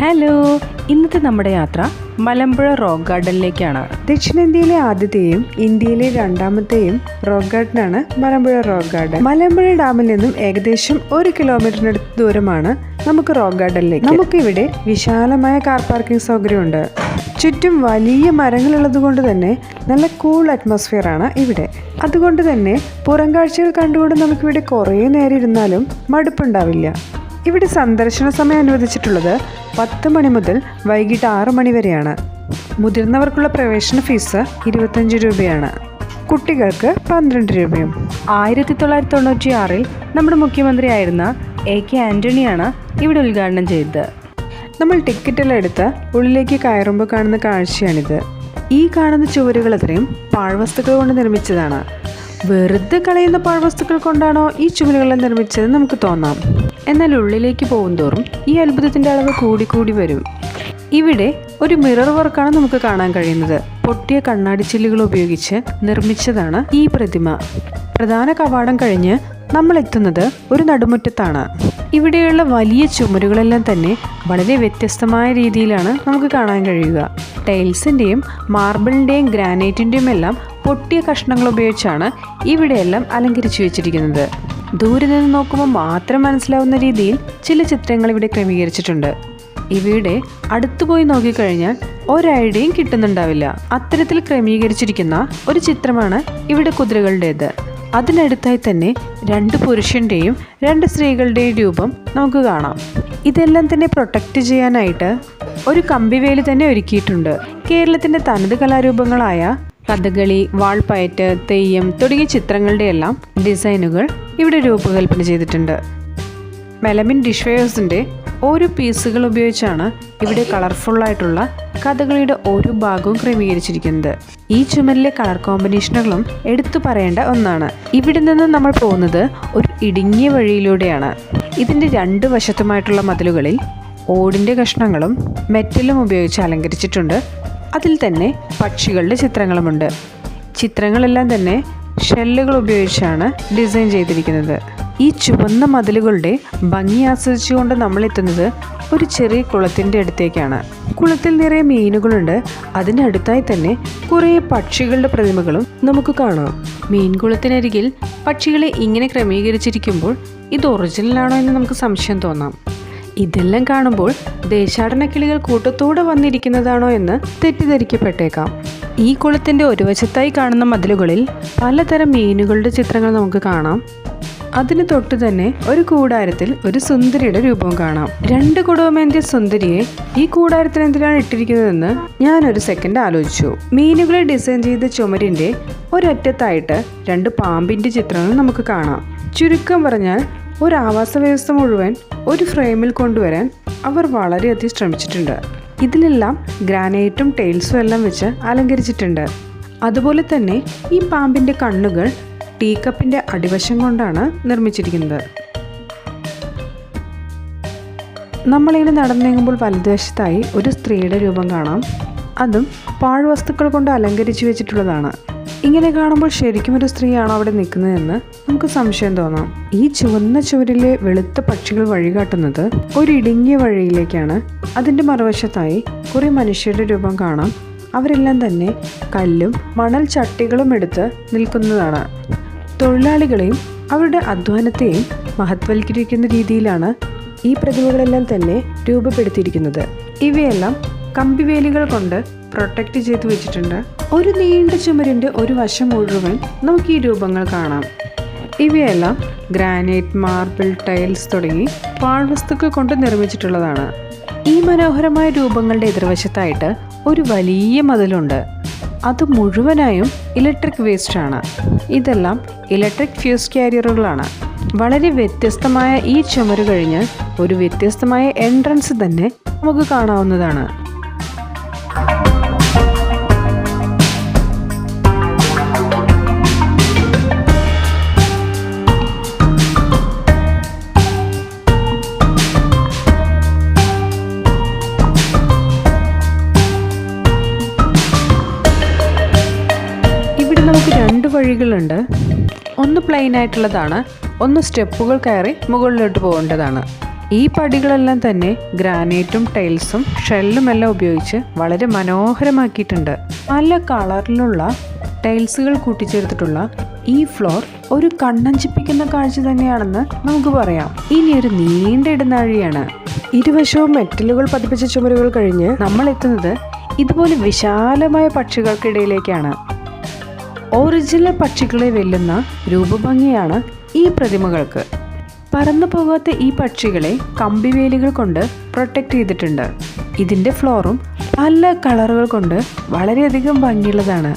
Hello, ഇന്നത്തെ നമ്മുടെ യാത്ര മലമ്പുഴ റോക്ക് ഗാർഡനിലേക്കാണ്. ദക്ഷിണേന്ത്യയിലെ ആദ്യത്തെയും ഇന്ത്യയിലെ രണ്ടാമത്തെയും റോക്ക് ഗാർഡനാണ് മലമ്പുഴ റോക്ക് ഗാർഡൻ. മലമ്പുഴ ഡാമിൽ നിന്നും ഏകദേശം 1 കിലോമീറ്ററിനടുത്ത് ദൂരമാണ് നമുക്ക് റോക്ക് ഗാർഡനിലേക്ക്. നമുക്കിവിടെ വിശാലമായ കാർ പാർക്കിംഗ് സൗകര്യമുണ്ട്. ചുറ്റും വലിയ മരങ്ങളുള്ളത് കൊണ്ട് തന്നെ നല്ല കൂൾ അറ്റ്മോസ്ഫിയർ ആണ് ഇവിടെ. അതുകൊണ്ട് തന്നെ പുറം കാഴ്ചകൾ കണ്ടുകൊണ്ട് നമുക്കിവിടെ കുറേ നേരം ഇരുന്നാലും മടുപ്പുണ്ടാവില്ല. ഇവിടെ സന്ദർശന സമയം അനുവദിച്ചിട്ടുള്ളത് 10 മണി മുതൽ വൈകിട്ട് 6 മണി വരെയാണ്. മുതിർന്നവർക്കുള്ള പ്രവേശന ഫീസ് 25 രൂപയാണ്, കുട്ടികൾക്ക് 12 രൂപയും. 1996 നമ്മുടെ മുഖ്യമന്ത്രിയായിരുന്ന AK ആൻ്റണിയാണ് ഇവിടെ ഉദ്ഘാടനം ചെയ്തത്. നമ്മൾ ടിക്കറ്റെല്ലാം എടുത്ത് ഉള്ളിലേക്ക് കയറുമ്പോൾ കാണുന്ന കാഴ്ചയാണിത്. ഈ കാണുന്ന ചുവരുകൾ അത്രയും പാഴ്വസ്തുക്കൾ കൊണ്ട് നിർമ്മിച്ചതാണ്. വെറുതെ കളയുന്ന പാഴ്വസ്തുക്കൾ കൊണ്ടാണോ ഈ ചുവരുകളെല്ലാം നിർമ്മിച്ചത് നമുക്ക് തോന്നാം. എന്നാൽ ഉള്ളിലേക്ക് പോകുന്തോറും ഈ അത്ഭുതത്തിൻ്റെ അളവ് കൂടി വരും. ഇവിടെ ഒരു മിറർ വർക്കാണ് നമുക്ക് കാണാൻ കഴിയുന്നത്. പൊട്ടിയ കണ്ണാടി ചില്ലുകൾ ഉപയോഗിച്ച് നിർമ്മിച്ചതാണ് ഈ പ്രതിമ. പ്രധാന കവാടം കഴിഞ്ഞ് നമ്മൾ എത്തുന്നത് ഒരു നടുമുറ്റത്താണ്. ഇവിടെയുള്ള വലിയ ചുമരുകളെല്ലാം തന്നെ വളരെ വ്യത്യസ്തമായ രീതിയിലാണ് നമുക്ക് കാണാൻ കഴിയുക. ടൈൽസിൻ്റെയും മാർബിളിൻ്റെയും ഗ്രാനൈറ്റിൻ്റെയും എല്ലാം പൊട്ടിയ കഷ്ണങ്ങൾ ഉപയോഗിച്ചാണ് ഇവിടെയെല്ലാം അലങ്കരിച്ചു വെച്ചിരിക്കുന്നത്. ദൂരെ നിന്ന് നോക്കുമ്പോൾ മാത്രം മനസ്സിലാവുന്ന രീതിയിൽ ചില ചിത്രങ്ങൾ ഇവിടെ ക്രമീകരിച്ചിട്ടുണ്ട്. ഇവയുടെ അടുത്തുപോയി നോക്കിക്കഴിഞ്ഞാൽ ഒരൈഡിയയും കിട്ടുന്നുണ്ടാവില്ല. അത്തരത്തിൽ ക്രമീകരിച്ചിരിക്കുന്ന ഒരു ചിത്രമാണ് ഇവിടെ കുതിരകളുടേത്. അതിനടുത്തായി തന്നെ 2 പുരുഷൻ്റെയും 2 സ്ത്രീകളുടെയും രൂപം നമുക്ക് കാണാം. ഇതെല്ലാം തന്നെ പ്രൊട്ടക്റ്റ് ചെയ്യാനായിട്ട് ഒരു കമ്പിവേലി തന്നെ ഒരുക്കിയിട്ടുണ്ട്. കേരളത്തിൻ്റെ തനത് കലാരൂപങ്ങളായ കഥകളി, വാൾപ്പയറ്റ്, തെയ്യം തുടങ്ങിയ ചിത്രങ്ങളുടെ എല്ലാം ഡിസൈനുകൾ ഇവിടെ രൂപകൽപ്പന ചെയ്തിട്ടുണ്ട്. മെലമിൻ ഡിഷ് വെയേഴ്സിൻ്റെ ഓരോ പീസുകൾ ഉപയോഗിച്ചാണ് ഇവിടെ കളർഫുള്ളായിട്ടുള്ള കഥകളിയുടെ ഓരോ ഭാഗവും ക്രമീകരിച്ചിരിക്കുന്നത്. ഈ ചുമരിലെ കളർ കോമ്പിനേഷനുകളും എടുത്തു പറയേണ്ട ഒന്നാണ്. ഇവിടെ നിന്ന് നമ്മൾ പോകുന്നത് ഒരു ഇടുങ്ങിയ വഴിയിലൂടെയാണ്. ഇതിൻ്റെ 2 വശത്തുമായിട്ടുള്ള മതിലുകളിൽ ഓടിൻ്റെ കഷ്ണങ്ങളും മെറ്റലും ഉപയോഗിച്ച് അലങ്കരിച്ചിട്ടുണ്ട്. അതിൽ തന്നെ പക്ഷികളുടെ ചിത്രങ്ങളുമുണ്ട്. ചിത്രങ്ങളെല്ലാം തന്നെ ഷെല്ലുകൾ ഉപയോഗിച്ചാണ് ഡിസൈൻ ചെയ്തിരിക്കുന്നത്. ഈ ചുവന്ന മതിലുകളുടെ ഭംഗി ആസ്വദിച്ചുകൊണ്ട് നമ്മൾ എത്തുന്നത് ഒരു ചെറിയ കുളത്തിൻ്റെ അടുത്തേക്കാണ്. കുളത്തിൽ നിറയെ മീനുകളുണ്ട്. അതിനടുത്തായി തന്നെ കുറേ പക്ഷികളുടെ പ്രതിമകളും നമുക്ക് കാണാം. മീൻകുളത്തിനരികിൽ പക്ഷികളെ ഇങ്ങനെ ക്രമീകരിച്ചിരിക്കുമ്പോൾ ഇത് ഒറിജിനലാണോ എന്ന് നമുക്ക് സംശയം തോന്നാം. ഇതെല്ലാം കാണുമ്പോൾ ദേശാടന കിളികൾ കൂട്ടത്തോടെ വന്നിരിക്കുന്നതാണോ എന്ന് തെറ്റിദ്ധരിക്കപ്പെട്ടേക്കാം. ഈ കുളത്തിൻ്റെ ഒരു വശത്തായി കാണുന്ന മതിലുകളിൽ പലതരം മീനുകളുടെ ചിത്രങ്ങൾ നമുക്ക് കാണാം. അതിന് തൊട്ടു തന്നെ ഒരു കൂടാരത്തിൽ ഒരു സുന്ദരിയുടെ രൂപവും കാണാം. 2 കുടവുമേന്തിയ സുന്ദരിയെ ഈ കൂടാരത്തിന് എന്തിനാണ് ഇട്ടിരിക്കുന്നതെന്ന് ഞാനൊരു സെക്കൻഡ് ആലോചിച്ചു. മീനുകളെ ഡിസൈൻ ചെയ്ത ചുമരിൻ്റെ ഒരറ്റത്തായിട്ട് 2 പാമ്പിൻ്റെ ചിത്രങ്ങൾ നമുക്ക് കാണാം. ചുരുക്കം പറഞ്ഞാൽ ഒരു ആവാസ വ്യവസ്ഥ മുഴുവൻ ഒരു ഫ്രെയിമിൽ കൊണ്ടുവരാൻ അവർ വളരെയധികം ശ്രമിച്ചിട്ടുണ്ട്. ഇതിലെല്ലാം ഗ്രാനൈറ്റും ടൈൽസും എല്ലാം വെച്ച് അലങ്കരിച്ചിട്ടുണ്ട്. അതുപോലെ തന്നെ ഈ പാമ്പിൻ്റെ കണ്ണുകൾ ടീക്കപ്പിൻ്റെ അടിവശം കൊണ്ടാണ് നിർമ്മിച്ചിരിക്കുന്നത്. നമ്മളിങ്ങനെ നടന്നു നീങ്ങുമ്പോൾ വലതുവശത്തായി ഒരു സ്ത്രീയുടെ രൂപം കാണാം. അതും പാഴ്വസ്തുക്കൾ കൊണ്ട് അലങ്കരിച്ചു വെച്ചിട്ടുള്ളതാണ്. ഇങ്ങനെ കാണുമ്പോൾ ശരിക്കും ഒരു സ്ത്രീയാണോ അവിടെ നിൽക്കുന്നതെന്ന് നമുക്ക് സംശയം തോന്നാം. ഈ ചുവന്ന ചുവരിലെ വെളുത്ത പക്ഷികൾ വഴികാട്ടുന്നത് ഒരു ഇടുങ്ങിയ വഴിയിലേക്കാണ്. അതിൻ്റെ മറുവശത്തായി കുറേ മനുഷ്യരുടെ രൂപം കാണാം. അവരെല്ലാം തന്നെ കല്ലും മണൽ ചട്ടികളും എടുത്ത് നിൽക്കുന്നതാണ്. തൊഴിലാളികളെയും അവരുടെ അധ്വാനത്തെയും മഹത്വവൽക്കരിക്കുന്ന രീതിയിലാണ് ഈ പ്രതിമകളെല്ലാം തന്നെ രൂപപ്പെടുത്തിയിരിക്കുന്നത്. ഇവയെല്ലാം കമ്പിവേലികൾ കൊണ്ട് പ്രൊട്ടക്റ്റ് ചെയ്ത് വെച്ചിട്ടുണ്ട്. ഒരു നീണ്ട ചുമരിൻ്റെ ഒരു വശം മുഴുവൻ നമുക്ക് ഈ രൂപങ്ങൾ കാണാം. ഇവയെല്ലാം ഗ്രാനൈറ്റ്, മാർബിൾ, ടൈൽസ് തുടങ്ങി പാഴ്വസ്തുക്കൾ കൊണ്ട് നിർമ്മിച്ചിട്ടുള്ളതാണ്. ഈ മനോഹരമായ രൂപങ്ങളുടെ എതിർവശത്തായിട്ട് ഒരു വലിയ മതിലുണ്ട്. അത് മുഴുവനായും ഇലക്ട്രിക് വേസ്റ്റാണ്. ഇതെല്ലാം ഇലക്ട്രിക് ഫ്യൂസ് ക്യാരിയറുകളാണ്. വളരെ വ്യത്യസ്തമായ ഈ ചുമര് കഴിഞ്ഞാൽ ഒരു വ്യത്യസ്തമായ എൻട്രൻസ് തന്നെ നമുക്ക് കാണാവുന്നതാണ്. നമുക്ക് 2 വഴികളുണ്ട്. ഒന്ന് പ്ലെയിൻ ആയിട്ടുള്ളതാണ്, ഒന്ന് സ്റ്റെപ്പുകൾ കയറി മുകളിലോട്ട് പോകേണ്ടതാണ്. ഈ പടികളെല്ലാം തന്നെ ഗ്രാനൈറ്റും ടൈൽസും ഷെല്ലും എല്ലാം ഉപയോഗിച്ച് വളരെ മനോഹരമാക്കിയിട്ടുണ്ട്. പല കളറിലുള്ള ടൈൽസുകൾ കൂട്ടിച്ചേർത്തിട്ടുള്ള ഈ ഫ്ലോർ ഒരു കണ്ണഞ്ചിപ്പിക്കുന്ന കാഴ്ച തന്നെയാണെന്ന് നമുക്ക് പറയാം. ഇനി ഒരു നീണ്ട ഇടനാഴിയാണ്. ഇരുവശവും മെറ്റലുകൾ പതിപ്പിച്ച ചുമരുകൾ കഴിഞ്ഞ് നമ്മൾ എത്തുന്നത് ഇതുപോലെ വിശാലമായ പക്ഷികൾക്കിടയിലേക്കാണ്. ഒറിജിനൽ പക്ഷികളെ വെല്ലുന്ന രൂപഭംഗിയാണ് ഈ പ്രതിമകൾക്ക്. പറന്നു പോകാത്ത ഈ പക്ഷികളെ കമ്പിവേലികൾ കൊണ്ട് പ്രൊട്ടക്റ്റ് ചെയ്തിട്ടുണ്ട്. ഇതിൻ്റെ ഫ്ലോറും പല കളറുകൾ കൊണ്ട് വളരെയധികം ഭംഗിയുള്ളതാണ്.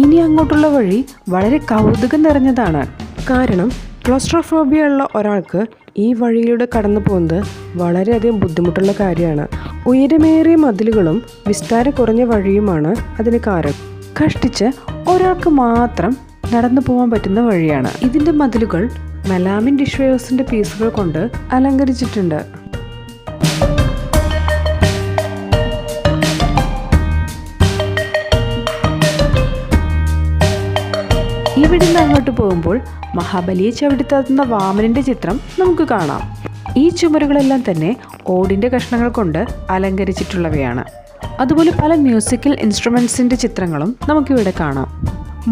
ഇനി അങ്ങോട്ടുള്ള വഴി വളരെ കൗതുകം നിറഞ്ഞതാണ്. കാരണം ക്ലോസ്ട്രോഫോബിയ ഉള്ള ഒരാൾക്ക് ഈ വഴിയിലൂടെ കടന്നു പോകുന്നത് വളരെയധികം ബുദ്ധിമുട്ടുള്ള കാര്യമാണ്. ഉയരമേറിയ മതിലുകളും വിസ്താരം കുറഞ്ഞ വഴിയുമാണ് അതിന് കാരണം. കഷ്ടിച്ച് ഒരാൾക്ക് മാത്രം നടന്നു പോകാൻ പറ്റുന്ന വഴിയാണ്. ഇതിൻ്റെ മതിലുകൾ മെലാമിൻ ഡിഷ് വെയർസിൻ്റെ പീസുകൾ കൊണ്ട് അലങ്കരിച്ചിട്ടുണ്ട്. ഇവിടുന്ന് അങ്ങോട്ട് പോകുമ്പോൾ മഹാബലിയെ ചവിട്ടിത്താത്തുന്ന വാമനന്റെ ചിത്രം നമുക്ക് കാണാം. ഈ ചുമരുകളെല്ലാം തന്നെ ഓടിൻ്റെ കഷ്ണങ്ങൾ കൊണ്ട് അലങ്കരിച്ചിട്ടുള്ളവയാണ്. അതുപോലെ പല മ്യൂസിക്കൽ ഇൻസ്ട്രുമെൻസിൻ്റെ ചിത്രങ്ങളും നമുക്കിവിടെ കാണാം.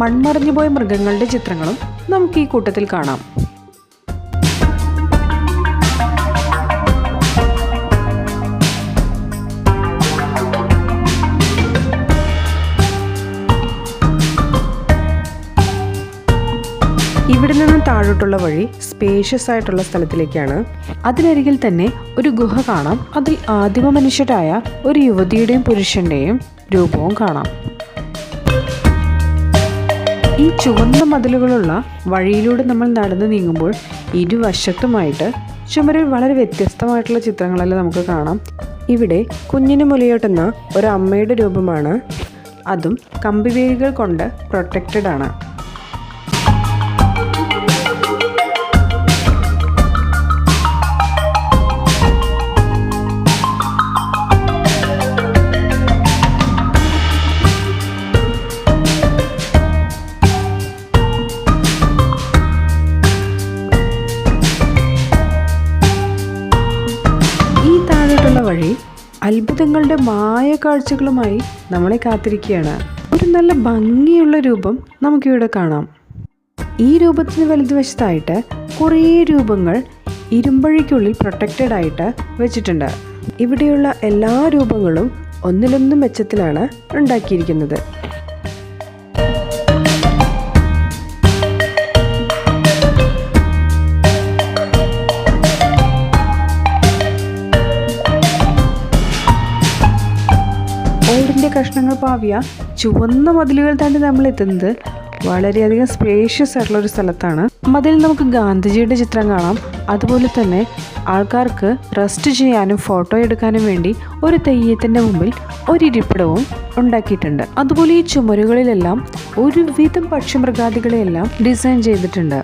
മൺമറഞ്ഞുപോയ മൃഗങ്ങളുടെ ചിത്രങ്ങളും നമുക്ക് ഈ കൂട്ടത്തിൽ കാണാം. ഇവിടെ നിന്നും താഴോട്ടുള്ള വഴി സ്പേഷ്യസ് ആയിട്ടുള്ള സ്ഥലത്തിലേക്കാണ്. അതിനരികിൽ തന്നെ ഒരു ഗുഹ കാണാം. അതിൽ ആദിമ മനുഷ്യരായ ഒരു യുവതിയുടെയും പുരുഷന്റെയും രൂപവും കാണാം. ഈ ചുവന്ന മതിലുകളുള്ള വഴിയിലൂടെ നമ്മൾ നടന്നു നീങ്ങുമ്പോൾ ഇരുവശത്തുമായിട്ട് ചുമരിൽ വളരെ വ്യത്യസ്തമായിട്ടുള്ള ചിത്രങ്ങളെല്ലാം നമുക്ക് കാണാം. ഇവിടെ കുഞ്ഞിന് മുലയൂട്ടുന്ന ഒരു അമ്മയുടെ രൂപമാണ്. അതും കമ്പിവേലികൾ കൊണ്ട് പ്രൊട്ടക്റ്റഡ് ആണ്. വഴി അത്ഭുതങ്ങളുടെ മായ കാഴ്ചകളുമായി നമ്മളെ കാത്തിരിക്കുകയാണ്. ഒരു നല്ല ഭംഗിയുള്ള രൂപം നമുക്കിവിടെ കാണാം. ഈ രൂപത്തിന് വലതുവശത്തായിട്ട് കുറേ രൂപങ്ങൾ ഇരുമ്പഴിക്കുള്ളിൽ പ്രൊട്ടക്റ്റഡ് ആയിട്ട് വെച്ചിട്ടുണ്ട്. ഇവിടെയുള്ള എല്ലാ രൂപങ്ങളും ഒന്നിലൊന്നും മെച്ചത്തിലാണ് ഉണ്ടാക്കിയിരിക്കുന്നത്. ഓടിൻ്റെ കഷ്ണങ്ങൾ പാവിയ ചുവന്ന മതിലുകൾ താണ്ടി നമ്മൾ എത്തുന്നത് വളരെയധികം സ്പേഷ്യസ് ആയിട്ടുള്ള ഒരു സ്ഥലത്താണ്. മതിൽ നമുക്ക് ഗാന്ധിജിയുടെ ചിത്രം കാണാം. അതുപോലെ തന്നെ ആൾക്കാർക്ക് റെസ്റ്റ് ചെയ്യാനും ഫോട്ടോ എടുക്കാനും വേണ്ടി ഒരു തെയ്യത്തിൻ്റെ മുമ്പിൽ ഒരിരിപ്പിടവും ഉണ്ടാക്കിയിട്ടുണ്ട്. അതുപോലെ ഈ ചുമരുകളിലെല്ലാം ഒരുവിധം പക്ഷിമൃഗാദികളെയെല്ലാം ഡിസൈൻ ചെയ്തിട്ടുണ്ട്.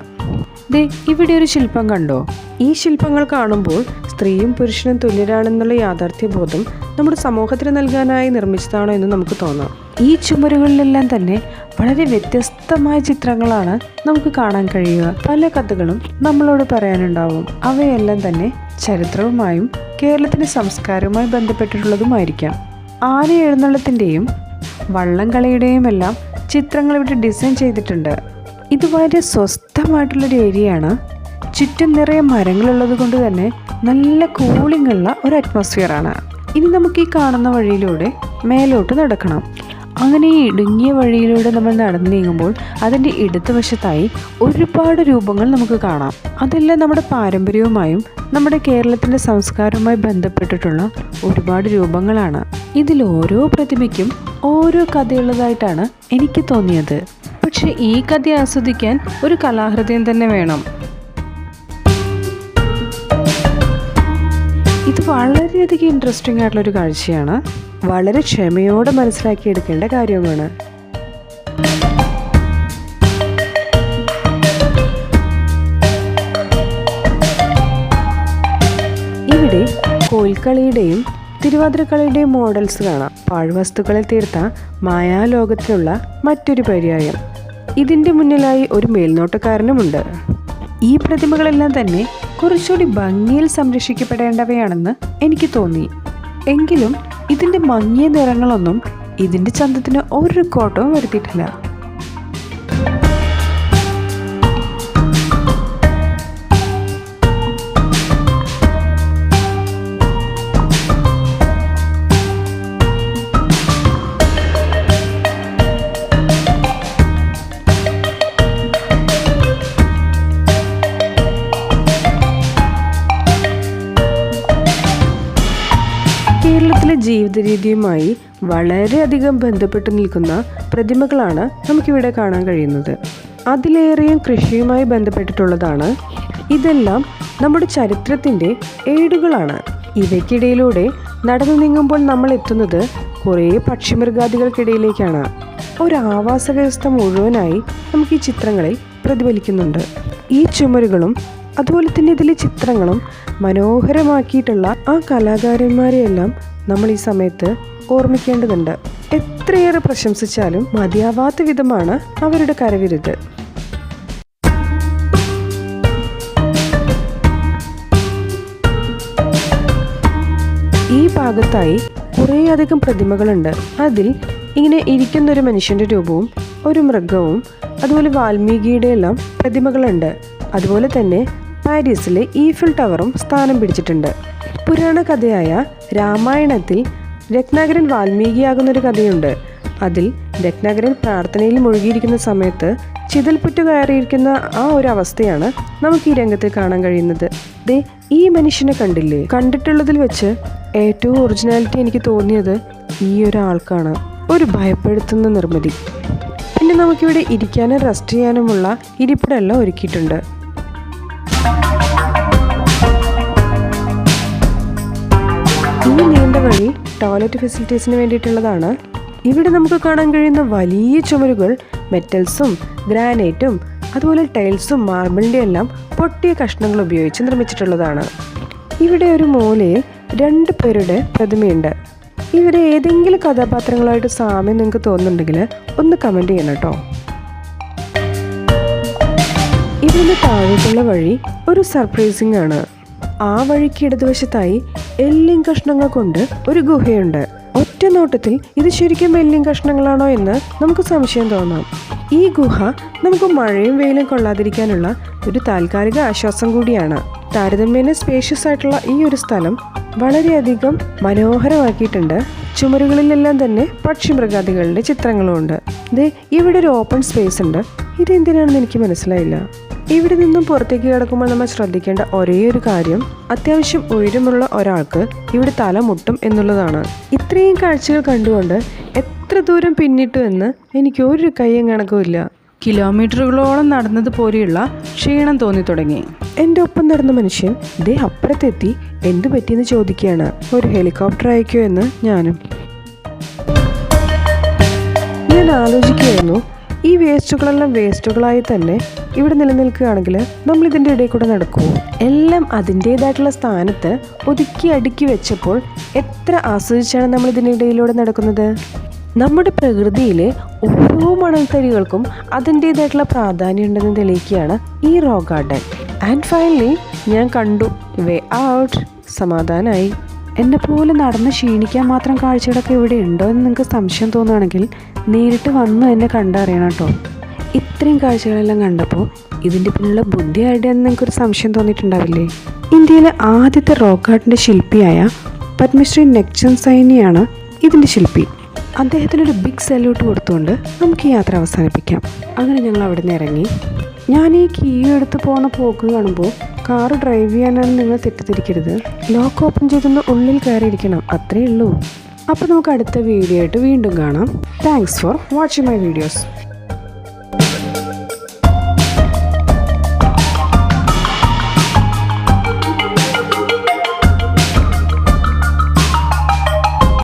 ദേ ഇവിടെ ഒരു ശില്പം കണ്ടോ? ഈ ശില്പങ്ങൾ കാണുമ്പോൾ സ്ത്രീയും പുരുഷനും തുല്യരാണെന്നുള്ള യാഥാർത്ഥ്യബോധം നമ്മുടെ സമൂഹത്തിന് നൽകാനായി നിർമ്മിച്ചതാണോ എന്ന് നമുക്ക് തോന്നാം. ഈ ചുമരുകളിലെല്ലാം തന്നെ വളരെ വ്യത്യസ്തമായ ചിത്രങ്ങളാണ് നമുക്ക് കാണാൻ കഴിയുക. പല കഥകളും നമ്മളോട് പറയാനുണ്ടാവും. അവയെല്ലാം തന്നെ ചരിത്രവുമായും കേരളത്തിൻ്റെ സംസ്കാരവുമായി ബന്ധപ്പെട്ടിട്ടുള്ളതുമായിരിക്കാം. ആന എഴുന്നള്ളത്തിൻ്റെയും വള്ളംകളിയുടെയും എല്ലാം ചിത്രങ്ങൾ ഇവിടെ ഡിസൈൻ ചെയ്തിട്ടുണ്ട്. ഇത് വളരെ സ്വസ്ഥമായിട്ടുള്ളൊരു ഏരിയയാണ്. ചുറ്റും നിറയെ മരങ്ങളുള്ളത് കൊണ്ട് തന്നെ നല്ല കൂളിംഗ് ഉള്ള ഒരു അറ്റ്മോസ്ഫിയറാണ്. ഇനി നമുക്ക് ഈ കാണുന്ന വഴിയിലൂടെ മേലോട്ട് നടക്കണം. അങ്ങനെ ഈ ഇടുങ്ങിയ വഴിയിലൂടെ നമ്മൾ നടന്നു നീങ്ങുമ്പോൾ അതിൻ്റെ ഇടതുവശത്തായി ഒരുപാട് രൂപങ്ങൾ നമുക്ക് കാണാം. അതെല്ലാം നമ്മുടെ പാരമ്പര്യവുമായും നമ്മുടെ കേരളത്തിൻ്റെ സംസ്കാരവുമായി ബന്ധപ്പെട്ടിട്ടുള്ള ഒരുപാട് രൂപങ്ങളാണ്. ഇതിൽ ഓരോ പ്രതിമയ്ക്കും ഓരോ കഥയുള്ളതായിട്ടാണ് എനിക്ക് തോന്നിയത്. പക്ഷെ ഈ കഥ ആസ്വദിക്കാൻ ഒരു കലാഹൃദയം തന്നെ വേണം. ഇത് വളരെയധികം ഇൻട്രസ്റ്റിംഗ് ആയിട്ടുള്ളൊരു കാഴ്ചയാണ്. വളരെ ക്ഷമയോടെ മനസ്സിലാക്കിയെടുക്കേണ്ട കാര്യവുമാണ്. ഇവിടെ കോൽക്കളിയുടെയും തിരുവാതിരക്കളിയുടെയും മോഡൽസ് കാണാം. പാഴ്വസ്തുക്കളിൽ തീർത്ത മായാലോകത്തിലുള്ള മറ്റൊരു പര്യായം. ഇതിൻ്റെ മുന്നിലായി ഒരു മേൽനോട്ടക്കാരനുമുണ്ട്. ഈ പ്രതിമകളെല്ലാം തന്നെ കുറച്ചുകൂടി ഭംഗിയിൽ സംരക്ഷിക്കപ്പെടേണ്ടവയാണെന്ന് എനിക്ക് തോന്നി. എങ്കിലും ഇതിൻ്റെ മങ്ങിയ നിറങ്ങളൊന്നും ഇതിൻ്റെ ചന്തത്തിന് ഒരു കോട്ടവും വരുത്തിയിട്ടില്ല. കേരളത്തിലെ ജീവിത രീതിയുമായി വളരെയധികം ബന്ധപ്പെട്ട് നിൽക്കുന്ന പ്രതിമകളാണ് നമുക്കിവിടെ കാണാൻ കഴിയുന്നത്. അതിലേറെയും കൃഷിയുമായി ബന്ധപ്പെട്ടിട്ടുള്ളതാണ്. ഇതെല്ലാം നമ്മുടെ ചരിത്രത്തിൻ്റെ ഏടുകളാണ്. ഇവയ്ക്കിടയിലൂടെ നടന്നു നീങ്ങുമ്പോൾ നമ്മൾ എത്തുന്നത് കുറേ പക്ഷിമൃഗാദികൾക്കിടയിലേക്കാണ്. ഒരു ആവാസ വ്യവസ്ഥ മുഴുവനായി നമുക്ക് ഈ ചിത്രങ്ങളിൽ പ്രതിഫലിക്കുന്നുണ്ട്. ഈ ചുമരുകളും അതുപോലെ തന്നെ ഇതിലെ ചിത്രങ്ങളും മനോഹരമാക്കിയിട്ടുള്ള ആ കലാകാരന്മാരെയെല്ലാം നമ്മൾ ഈ സമയത്ത് ഓർമ്മിക്കേണ്ടതുണ്ട്. എത്രയേറെ പ്രശംസിച്ചാലും മതിയാവാത്ത വിധമാണ് അവരുടെ കരവിരുത്. ഈ ഭാഗത്തായി കുറേയധികം പ്രതിമകളുണ്ട്. അതിൽ ഇങ്ങനെ ഇരിക്കുന്നൊരു മനുഷ്യൻ്റെ രൂപവും ഒരു മൃഗവും അതുപോലെ വാൽമീകിയുടെ എല്ലാം പ്രതിമകളുണ്ട്. അതുപോലെ തന്നെ പാരീസിലെ ഈഫിൽ ടവറും സ്ഥാനം പിടിച്ചിട്ടുണ്ട്. പുരാണ കഥയായ രാമായണത്തിൽ രത്നാകരൻ വാൽമീകിയാകുന്നൊരു കഥയുണ്ട്. അതിൽ രത്നാകരൻ പ്രാർത്ഥനയിൽ മുഴുകിയിരിക്കുന്ന സമയത്ത് ചിതൽപുറ്റ് കയറിയിരിക്കുന്ന ആ ഒരു അവസ്ഥയാണ് നമുക്ക് ഈ രംഗത്തിൽ കാണാൻ കഴിയുന്നത്. ദേ ഈ മനുഷ്യനെ കണ്ടില്ലേ? കണ്ടിട്ടുള്ളതിൽ വെച്ച് ഏറ്റവും ഒറിജിനാലിറ്റി എനിക്ക് തോന്നിയത് ഈ ഒരാൾക്കാണ്. ഒരു ഭയപ്പെടുത്തുന്ന നിർമ്മിതി. പിന്നെ നമുക്കിവിടെ ഇരിക്കാനും റെസ്റ്റ് ചെയ്യാനുമുള്ള ഇരിപ്പിടമെല്ലാം ഒരുക്കിയിട്ടുണ്ട്. ഈ നീണ്ട വഴി ടോയ്ലറ്റ് ഫെസിലിറ്റീസിന് വേണ്ടിയിട്ടുള്ളതാണ്. ഇവിടെ നമുക്ക് കാണാൻ കഴിയുന്ന വലിയ ചുമരുകൾ മെറ്റൽസും ഗ്രാനൈറ്റും അതുപോലെ ടൈൽസും മാർബിളിൻ്റെ എല്ലാം പൊട്ടിയ കഷ്ണങ്ങൾ ഉപയോഗിച്ച് നിർമ്മിച്ചിട്ടുള്ളതാണ്. ഇവിടെ ഒരു മൂലയിൽ 2 പേരുടെ പ്രതിമയുണ്ട്. ഇവരെ ഏതെങ്കിലും കഥാപാത്രങ്ങളായിട്ട് സാമ്യം നിങ്ങൾക്ക് തോന്നുന്നുണ്ടെങ്കിൽ ഒന്ന് കമൻറ്റ് ചെയ്യണം കേട്ടോ. ഇവിടുന്ന് താഴോട്ടുള്ള വഴി ഒരു സർപ്രൈസിംഗ് ആണ്. ആ വഴിക്ക് ഇടതുവശത്തായി എല്ലിൻ കഷ്ണങ്ങൾ കൊണ്ട് ഒരു ഗുഹയുണ്ട്. ഒറ്റ നോട്ടത്തിൽ ഇത് ശരിക്കും എല്ലിൻ കഷ്ണങ്ങളാണോ എന്ന് നമുക്ക് സംശയം തോന്നാം. ഈ ഗുഹ നമുക്ക് മഴയും വെയിലും കൊള്ളാതിരിക്കാനുള്ള ഒരു താൽക്കാലിക ആശ്വാസം കൂടിയാണ്. താരതമ്യേന സ്പേഷ്യസ് ആയിട്ടുള്ള ഈ ഒരു സ്ഥലം വളരെയധികം മനോഹരമാക്കിയിട്ടുണ്ട്. ചുമരുകളിലെല്ലാം തന്നെ പക്ഷിമൃഗാദികളുടെ ചിത്രങ്ങളുമുണ്ട്. ദേ ഇവിടെ ഒരു ഓപ്പൺ സ്പേസ് ഉണ്ട്. ഇതെന്തിനാണെന്ന് എനിക്ക് മനസ്സിലായില്ല. ഇവിടെ നിന്നും പുറത്തേക്ക് കിടക്കുമ്പോൾ നമ്മൾ ശ്രദ്ധിക്കേണ്ട ഒരേ ഒരു കാര്യം അത്യാവശ്യം ഉയരമുള്ള ഒരാൾക്ക് ഇവിടെ തല മുട്ടും എന്നുള്ളതാണ്. ഇത്രയും കാഴ്ചകൾ കണ്ടുകൊണ്ട് എത്ര ദൂരം പിന്നിട്ടു എന്ന് എനിക്ക് ഒരു കയ്യും കണക്കുമില്ല. കിലോമീറ്ററുകളോളം നടന്നതുപോലെയുള്ള ക്ഷീണം തോന്നി തുടങ്ങി. എൻ്റെ ഒപ്പം നടന്ന മനുഷ്യൻ ദേ അപ്പുറത്തെത്തി എന്തു പറ്റിയെന്ന് ചോദിക്കുകയാണ്. ഒരു ഹെലികോപ്റ്റർ അയക്കോ എന്ന് ഞാൻ ആലോചിക്കുകയായിരുന്നു. ഈ വേസ്റ്റുകളെല്ലാം വേസ്റ്റുകളായി തന്നെ ഇവിടെ നിലനിൽക്കുകയാണെങ്കിൽ നമ്മൾ ഇതിൻ്റെ ഇടയിൽ കൂടെ നടക്കുമോ? എല്ലാം അതിൻ്റേതായിട്ടുള്ള സ്ഥാനത്ത് ഒതുക്കി അടുക്കി വെച്ചപ്പോൾ എത്ര ആസ്വദിച്ചാണ് നമ്മൾ ഇതിനിടയിലൂടെ നടക്കുന്നത്. നമ്മുടെ പ്രകൃതിയിലെ ഓരോ മണൽത്തരികൾക്കും അതിൻ്റേതായിട്ടുള്ള പ്രാധാന്യം ഉണ്ടെന്ന് തെളിയിക്കുകയാണ് ഈ റോക്ക് ഗാർഡൻ. ആൻഡ് ഫൈനലി ഞാൻ കണ്ടു. വേ ഔട്ട്. സമാധാനമായി. എന്നെ പോലെ നടന്ന് ക്ഷീണിക്കാൻ മാത്രം കാഴ്ചകളൊക്കെ ഇവിടെ ഉണ്ടോ എന്ന് നിങ്ങൾക്ക് സംശയം തോന്നുകയാണെങ്കിൽ നേരിട്ട് വന്ന് എന്നെ കണ്ടറിയണം കേട്ടോ. ഇത്രയും കാഴ്ചകളെല്ലാം കണ്ടപ്പോൾ ഇതിൻ്റെ പിന്നിലുള്ള ബുദ്ധി ആരുടെയെന്ന് നിങ്ങൾക്കൊരു സംശയം തോന്നിയിട്ടുണ്ടാവില്ലേ? ഇന്ത്യയിലെ ആദ്യത്തെ റോക്ക് ഗാർഡൻ്റെ ശില്പിയായ പത്മശ്രീ നെക്ചന്ദ് സൈനിയാണ് ഇതിൻ്റെ ശില്പി. അദ്ദേഹത്തിനൊരു ബിഗ് സല്യൂട്ട് കൊടുത്തുകൊണ്ട് നമുക്ക് ഈ യാത്ര അവസാനിപ്പിക്കാം. അങ്ങനെ ഞങ്ങൾ അവിടെ നിന്ന് ഇറങ്ങി. ഞാൻ ഈ കീ എടുത്ത് പോകുന്ന പോക്ക് കാണുമ്പോൾ കാറ് ഡ്രൈവ് ചെയ്യാനാണ് നിങ്ങൾ തെറ്റിദ്ധരിക്കരുത്. ലോക്ക് ഓപ്പൺ ചെയ്തൊന്ന് ഉള്ളിൽ കയറിയിരിക്കണം, അത്രയേ ഉള്ളൂ. അപ്പോൾ നമുക്ക് അടുത്ത വീഡിയോ ആയിട്ട് വീണ്ടും കാണാം. Thanks for watching my videos.